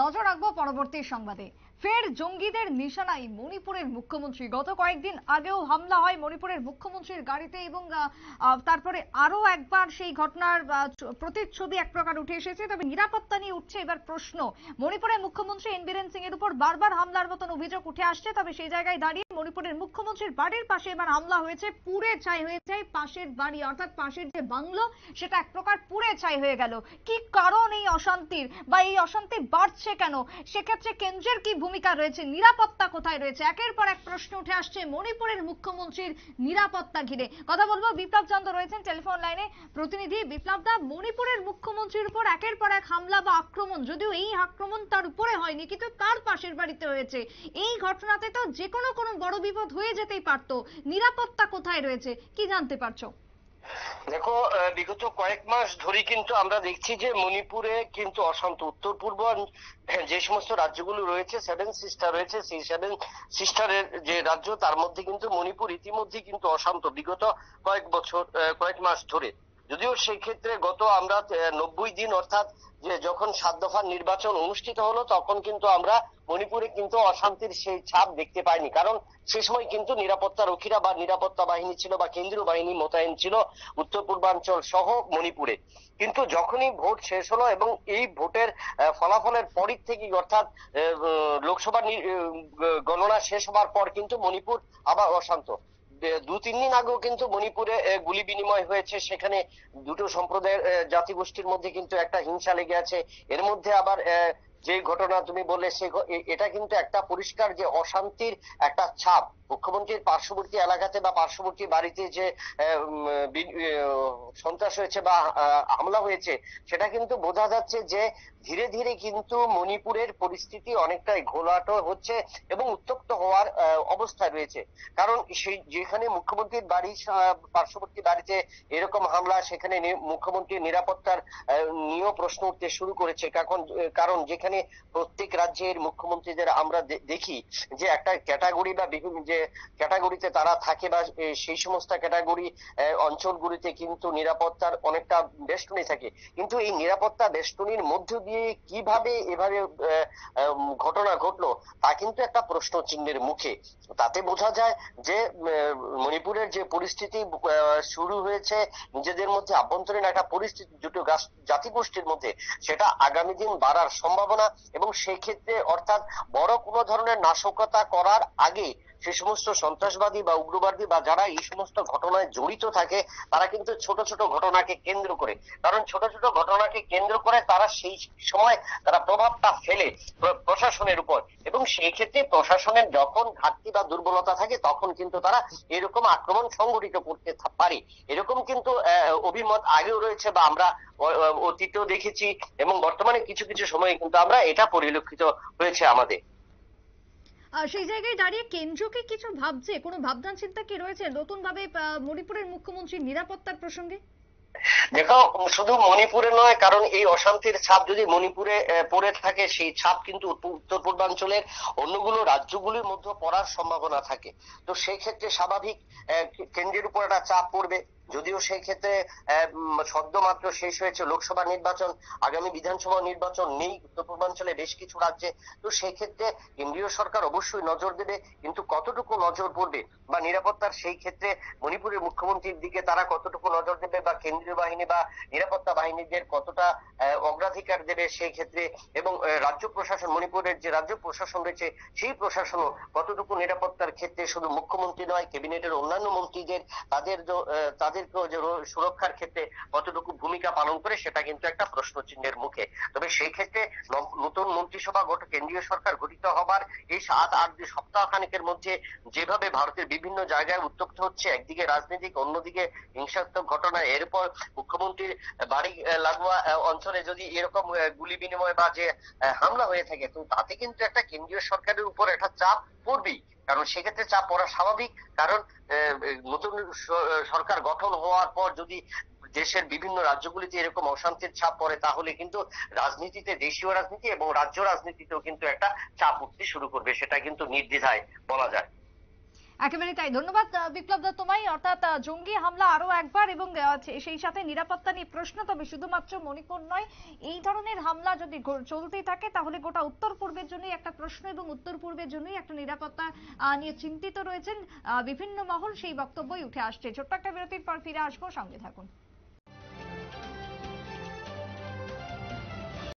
নজর রাখবো পরবর্তী সংবাদে। ফের জঙ্গিদের নিশানায় মণিপুরের মুখ্যমন্ত্রী। গত কয়েকদিন আগেও হামলা হয় মণিপুরের মুখ্যমন্ত্রীর গাড়িতে এবং তারপরে আরো একবার সেই ঘটনার প্রতিচ্ছবি এক প্রকার উঠে এসেছে। তবে নিরাপত্তা নিয়ে উঠছে এবার প্রশ্ন। মণিপুরের মুখ্যমন্ত্রী এন বীরেন সিং এর উপর বারবার হামলার মতন অভিযোগ উঠে আসছে। তবে সেই জায়গায় দাঁড়িয়ে মণিপুরের মুখ্যমন্ত্রীর বাড়ির পাশে এবার হামলা হয়েছে। পুড়ে ছাই হয়ে যায় পাশের বাড়ি, অর্থাৎ পাশের যে বাংলো সেটা এক প্রকার পুড়ে ছাই হয়ে গেল। কি কারণ এই অশান্তির, বা এই অশান্তি বাড়ছে কেন? সেক্ষেত্রে কেন্দ্রের কি ভূমিকা রয়েছে, নিরাপত্তা কোথায় রয়েছে? একের পর এক প্রশ্ন উঠে আসছে মণিপুরের মুখ্যমন্ত্রীর নিরাপত্তা ঘিরে। কথা বলবো, বিপ্লব চন্দ্র রয়েছেন টেলিফোন লাইনে। প্রতিনিধি বিপ্লব দা, মণিপুরের মুখ্যমন্ত্রীর উপর একের পর এক হামলা বা আক্রমণ, যদিও এই আক্রমণ তার উপরে হয়নি কিন্তু তার পাশের বাড়িতে হয়েছে। এই ঘটনাতে তো যে কোনো বড় বিপদ হয়ে যেতেই পারতো। নিরাপত্তা কোথায় রয়েছে, কি জানতে পারছো? দেখো, বিগত কয়েক মাস ধরে কিন্তু আমরা দেখছি যে মণিপুরে কিন্তু অশান্ত। উত্তর পূর্ব যে সমস্ত রাজ্যগুলো রয়েছে, সেভেন সিস্টার রয়েছে, সেই সেভেন সিস্টারের যে রাজ্য তার মধ্যে কিন্তু মণিপুর ইতিমধ্যে কিন্তু অশান্ত বিগত কয়েক মাস ধরে। যদিও সেই ক্ষেত্রে গত আমরা 90 দিন, অর্থাৎ যে যখন 7 দফার নির্বাচন অনুষ্ঠিত হলো তখন কিন্তু আমরা মণিপুরে কিন্তু অশান্তির সেই ছাপ দেখতে পাইনি। কারণ সে সময় কিন্তু নিরাপত্তা রক্ষীরা বা নিরাপত্তা বাহিনী ছিল বা কেন্দ্রীয় বাহিনী মোতায়েন ছিল উত্তর পূর্বাঞ্চল সহ মণিপুরে। কিন্তু যখনই ভোট শেষ হলো এবং এই ভোটের ফলাফলের পরই থেকে, অর্থাৎ লোকসভা গণনা শেষ হবার পর কিন্তু মণিপুর আবার অশান্ত। 2-3 দিন আগেও কিন্তু মণিপুরে গুলি বিনিময় হয়েছে। সেখানে দুটো সম্প্রদায়ের জাতিগোষ্ঠীর মধ্যে কিন্তু একটা হিংসা লেগে আছে। এর মধ্যে আবার যে ঘটনা তুমি বললে এটা কিন্তু একটা পরিষ্কার যে অশান্তির একটা ছাপ। মুখ্যমন্ত্রীর পার্শ্ববর্তী এলাকাতে বা পার্শ্ববর্তী বাড়িতে যে সন্ত্রাস হয়েছে বা হামলা হয়েছে, সেটা কিন্তু বোঝা যাচ্ছে যে ধীরে ধীরে কিন্তু মণিপুরের পরিস্থিতি অনেকটাই ঘোলাটো হচ্ছে এবং উত্তপ্ত হওয়ার অবস্থায় রয়েছে। কারণ সেই যেখানে মুখ্যমন্ত্রীর বাড়ি, পার্শ্ববর্তী বাড়িতে এরকম হামলা, সেখানে মুখ্যমন্ত্রীর নিরাপত্তার নিয়েও প্রশ্ন উঠতে শুরু করেছে। কারণ যেখানে প্রত্যেক রাজ্যের মুখ্যমন্ত্রীদের আমরা দেখি যে একটা ক্যাটাগরি বা বিভিন্ন যে ক্যাটাগরিতে তারা থাকে বা সেই সমস্ত ক্যাটাগরি অঞ্চলগুলিতে কিন্তু নিরাপত্তার অনেকটা বেষ্টনী থাকে। কিন্তু এই নিরাপত্তা বেষ্টনীর মধ্য দিয়ে কিভাবে এভাবে ঘটনা ঘটলো তা কিন্তু একটা প্রশ্ন চিহ্নের মুখে। তাতে বোঝা যায় যে মণিপুরের যে পরিস্থিতি শুরু হয়েছে নিজেদের মধ্যে আভ্যন্তরীণ একটা পরিস্থিতি দুটো জাতিগোষ্ঠীর মধ্যে, সেটা আগামী দিন বাড়ার সম্ভাবনা। এবং সেই ক্ষেত্রে অর্থাৎ বড় কোনো ধরনের নাশকতা করার আগে সে সমস্ত সন্ত্রাসবাদী বা উগ্রবাদী বা যারা এই সমস্ত ঘটনায় জড়িত থাকে তারা কিন্তু ছোট ছোট ঘটনাকে কেন্দ্র করে, কারণ ছোট ছোট ঘটনাকে কেন্দ্র করে তারা সেই সময় তারা প্রভাবটা ফেলে প্রশাসনের উপর। এবং সেই ক্ষেত্রে প্রশাসনের যখন ঘাটতি বা দুর্বলতা থাকে তখন কিন্তু তারা এরকম আক্রমণ সংগঠিত করতে পারে। এরকম কিন্তু অভিমত আগেও রয়েছে বা আমরা অতীতেও দেখেছি এবং বর্তমানে কিছু কিছু সময়ে কিন্তু আমরা এটা পরিলক্ষিত হয়েছে আমাদের। সেই জায়গায় দাঁড়িয়ে কেন্দ্র কি কিছু ভাবছে, কোনো ভাবনা চিন্তা কি রয়েছে নতুন ভাবে মণিপুরের মুখ্যমন্ত্রীর নিরাপত্তার প্রসঙ্গে? দেখো, শুধু মণিপুরে নয়, কারণ এই অশান্তির ছাপ যদি মণিপুরে পড়ে থাকে সেই ছাপ কিন্তু উত্তর পূর্বাঞ্চলের অন্যগুলো রাজ্যগুলির মধ্যে পড়ার সম্ভাবনা থাকে। তো সেই ক্ষেত্রে স্বাভাবিক কেন্দ্রের উপর একটা চাপ পড়বে। যদিও সেই ক্ষেত্রে সদ্য মাত্র শেষ হয়েছে লোকসভা নির্বাচন, আগামী বিধানসভা নির্বাচন নেই উত্তর পূর্বাঞ্চলে বেশ কিছু রাজ্যে। তো সেই ক্ষেত্রে কেন্দ্রীয় সরকার অবশ্যই নজর দেবে, কিন্তু কতটুকু নজর পড়বে বা নিরাপত্তার সেই ক্ষেত্রে মণিপুরের মুখ্যমন্ত্রীর দিকে তারা কতটুকু নজর দেবে বা কেন্দ্রীয় বাহিনী বা নিরাপত্তা বাহিনীদের কতটা অগ্রাধিকার দেবে সেই ক্ষেত্রে, এবং রাজ্য প্রশাসন, মণিপুরের যে রাজ্য প্রশাসন রয়েছে সেই প্রশাসনও কতটুকু নিরাপত্তার ক্ষেত্রে শুধু মুখ্যমন্ত্রী নয় ক্যাবিনেটের অন্যান্য মন্ত্রীদের তাদেরকেও যে সুরক্ষার ক্ষেত্রে কতটুকু ভূমিকা পালন করে সেটা কিন্তু একটা প্রশ্ন চিহ্নের মুখে। তবে সেই ক্ষেত্রে নতুন মন্ত্রিসভা কেন্দ্রীয় সরকার গঠিত হবার এই 7-8 সপ্তাহ খানেকের মধ্যে যেভাবে ভারতের বিভিন্ন জায়গায় উত্তপ্ত হচ্ছে, একদিকে রাজনীতিক, অন্যদিকে হিংসাত্মক ঘটনা, এরপর মুখ্যমন্ত্রীর বাড়ি লাগোয়া অঞ্চলে যদি এরকম গুলি বিনিময় বা যে হামলা হয়ে থাকে, তো তাতে কিন্তু একটা কেন্দ্রীয় সরকারের উপর একটা চাপ পড়বেই। কারণ সেক্ষেত্রে চাপ পড়া স্বাভাবিক। কারণ নতুন সরকার গঠন হওয়ার পর যদি দেশের বিভিন্ন রাজ্যগুলিতে এরকম অশান্তির ছাপ পড়ে তাহলে কিন্তু রাজনীতিতে, দেশীয় রাজনীতি এবং রাজ্য রাজনীতিতেও কিন্তু একটা চাপ উঠতে শুরু করবে, সেটা কিন্তু নির্দ্বিধায় বলা যায়। একেবারেই তাই। ধন্যবাদ বিপ্লব দা তোমায়। অর্থাৎ জঙ্গি হামলা আরো একবার এবং সেই সাথে নিরাপত্তা নিয়ে প্রশ্ন। তবে শুধুমাত্র মণিপুর নয়, এই ধরনের হামলা যদি চলতেই থাকে তাহলে গোটা উত্তর পূর্বের জন্যই একটা প্রশ্ন এবং উত্তর পূর্বের জন্যই একটা নিরাপত্তা নিয়ে চিন্তিত রয়েছেন বিভিন্ন মহল, সেই বক্তব্যই উঠে আসছে। ছোট্ট একটা বিরতির পর ফিরে আসবো, সঙ্গে থাকুন।